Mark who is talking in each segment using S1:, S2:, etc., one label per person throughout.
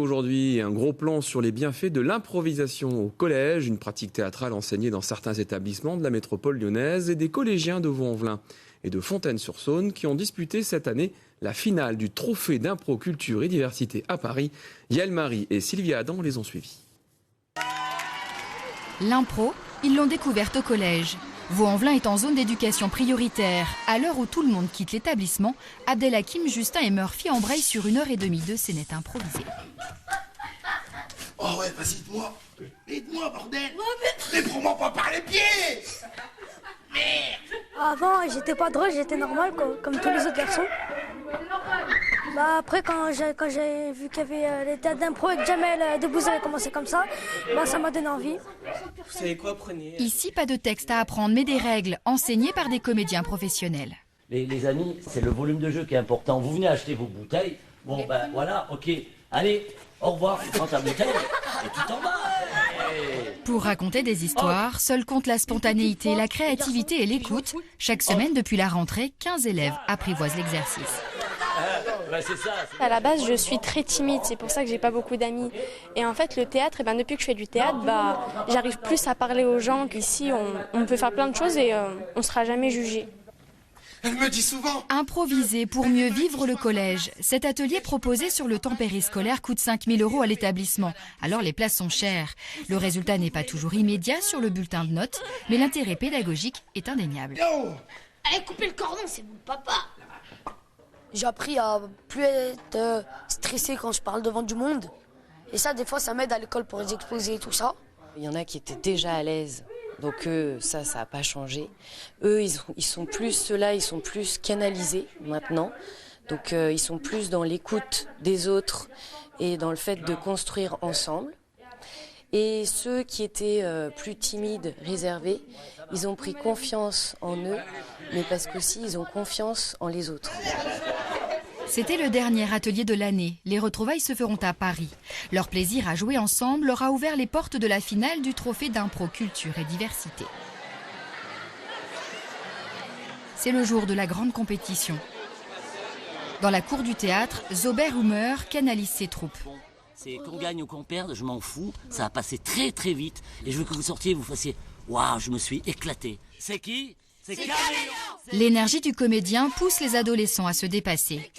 S1: Aujourd'hui, un gros plan sur les bienfaits de l'improvisation au collège, une pratique théâtrale enseignée dans certains établissements de la métropole lyonnaise et des collégiens de Vaux-en-Velin et de Fontaine-sur-Saône qui ont disputé cette année la finale du trophée d'impro culture et diversité à Paris. Yael Marie et Sylvia Adam les ont suivis.
S2: L'impro, ils l'ont découverte au collège. Vaux-en-Velin est en zone d'éducation prioritaire. À l'heure où tout le monde quitte l'établissement, Abdelhakim, Justin et Murphy embrayent sur 1h30 de scénette improvisée.
S3: Oh ouais, vas-y, aide-moi, bordel. Mais prends-moi pas par les pieds. Merde.
S4: Avant, j'étais pas drôle, j'étais normal, comme tous les autres garçons. Après, quand j'ai vu qu'il y avait les théâtres d'impro et que Jamel Debbouze avait commencé comme ça, ça m'a donné envie.
S5: Vous savez quoi, prenez...
S2: Ici, pas de texte à apprendre, mais des règles enseignées par des comédiens professionnels.
S6: Les amis, c'est le volume de jeu qui est important. Vous venez acheter vos bouteilles. Bon, ben voilà, ok. Allez, au revoir, tu prends ta bouteille et tu t'en vas.
S2: Pour raconter des histoires, seul compte la spontanéité, la créativité et l'écoute. Chaque semaine, depuis la rentrée, 15 élèves apprivoisent l'exercice.
S7: À la base, je suis très timide, c'est pour ça que j'ai pas beaucoup d'amis. Et en fait, le théâtre, depuis que je fais du théâtre, j'arrive plus à parler aux gens qu'ici, on peut faire plein de choses et on sera jamais jugé.
S3: Elle me dit souvent.
S2: Improviser pour mieux vivre le collège. Cet atelier proposé sur le temps périscolaire coûte 5 000 € à l'établissement. Alors les places sont chères. Le résultat n'est pas toujours immédiat sur le bulletin de notes, mais l'intérêt pédagogique est indéniable.
S8: Allez, coupez le cordon, c'est mon papa.
S4: J'ai appris à plus être stressé quand je parle devant du monde. Et ça, des fois, ça m'aide à l'école pour les exposer et tout ça.
S9: Il y en a qui étaient déjà à l'aise. Donc eux, ça n'a pas changé. Eux, ils sont plus, ceux-là, ils sont plus canalisés maintenant. Donc ils sont plus dans l'écoute des autres et dans le fait de construire ensemble. Et ceux qui étaient plus timides, réservés, ils ont pris confiance en eux, mais parce qu'aussi ils ont confiance en les autres.
S2: C'était le dernier atelier de l'année. Les retrouvailles se feront à Paris. Leur plaisir à jouer ensemble leur a ouvert les portes de la finale du trophée d'impro culture et diversité. C'est le jour de la grande compétition. Dans la cour du théâtre, Zober Humer canalise ses troupes.
S6: C'est qu'on gagne ou qu'on perde, je m'en fous. Ça va passer très très vite. Et je veux que vous sortiez et vous fassiez « Waouh, je me suis éclaté ». C'est qui ? C'est Caméléon.
S2: L'énergie du comédien pousse les adolescents à se dépasser.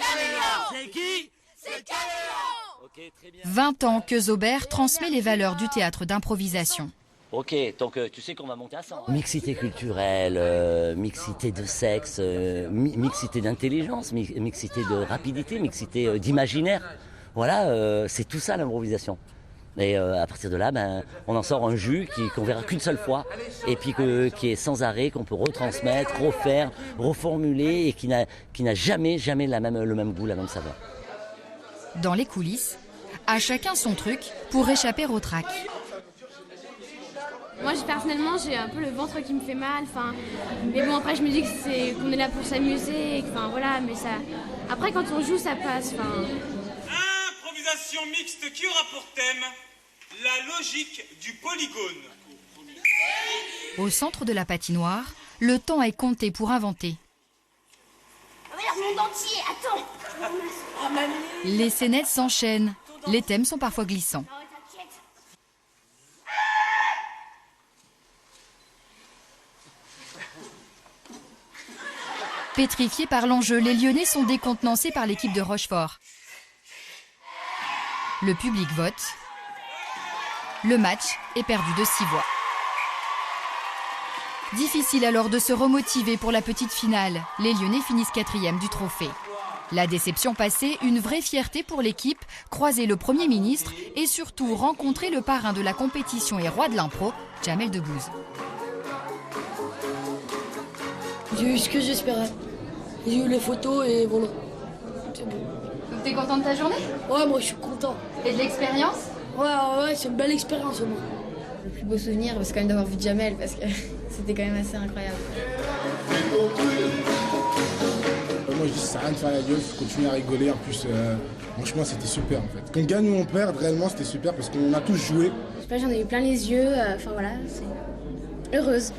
S6: C'est qui ? C'est Caméléon. Okay, très bien.
S2: 20 ans que Zober transmet les valeurs du théâtre d'improvisation.
S6: Ok, donc tu sais qu'on va monter à 100. Mixité culturelle, mixité de sexe, mixité d'intelligence, mixité de rapidité, mixité d'imaginaire. Voilà, c'est tout ça l'improvisation. Et à partir de là, on en sort un jus qu'on verra qu'une seule fois, et puis qui est sans arrêt, qu'on peut retransmettre, refaire, reformuler, et qui n'a jamais le même goût, la même saveur.
S2: Dans les coulisses, à chacun son truc pour échapper au trac.
S7: Moi, personnellement, j'ai un peu le ventre qui me fait mal. Mais bon, après, je me dis qu'on est là pour s'amuser. Voilà, mais ça. Après, quand on joue, ça passe.
S10: Improvisation mixte qui aura pour thème la logique du polygone.
S2: Au centre de la patinoire, le temps est compté pour inventer.
S8: Le monde entier, attends.
S2: Les scénettes s'enchaînent. Les thèmes sont parfois glissants. Pétrifiés par l'enjeu, les Lyonnais sont décontenancés par l'équipe de Rochefort. Le public vote. Le match est perdu de 6 voix. Difficile alors de se remotiver pour la petite finale. Les Lyonnais finissent 4e du trophée. La déception passée, une vraie fierté pour l'équipe, croiser le Premier ministre et surtout rencontrer le parrain de la compétition et roi de l'impro, Jamel Debbouze.
S11: J'ai eu ce que j'espérais. J'ai eu les photos et voilà. C'est bon.
S2: Donc t'es content de ta journée ?
S11: Ouais, moi je suis content.
S2: Et de l'expérience ?
S11: Ouais, c'est une belle expérience au moins.
S12: Le plus beau souvenir, c'est quand même d'avoir vu Jamel, parce que c'était quand même assez incroyable.
S13: Moi je dis ça sert à rien de faire la gueule, faut continuer à rigoler. En plus, franchement c'était super en fait. Qu'on gagne ou on perd, réellement c'était super parce qu'on a tous joué.
S12: Je sais pas, j'en ai eu plein les yeux, voilà, c'est heureuse.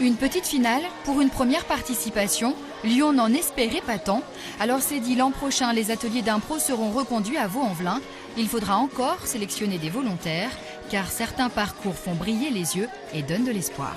S2: Une petite finale pour une première participation. Lyon n'en espérait pas tant. Alors c'est dit, l'an prochain, les ateliers d'impro seront reconduits à Vaux-en-Velin. Il faudra encore sélectionner des volontaires, car certains parcours font briller les yeux et donnent de l'espoir.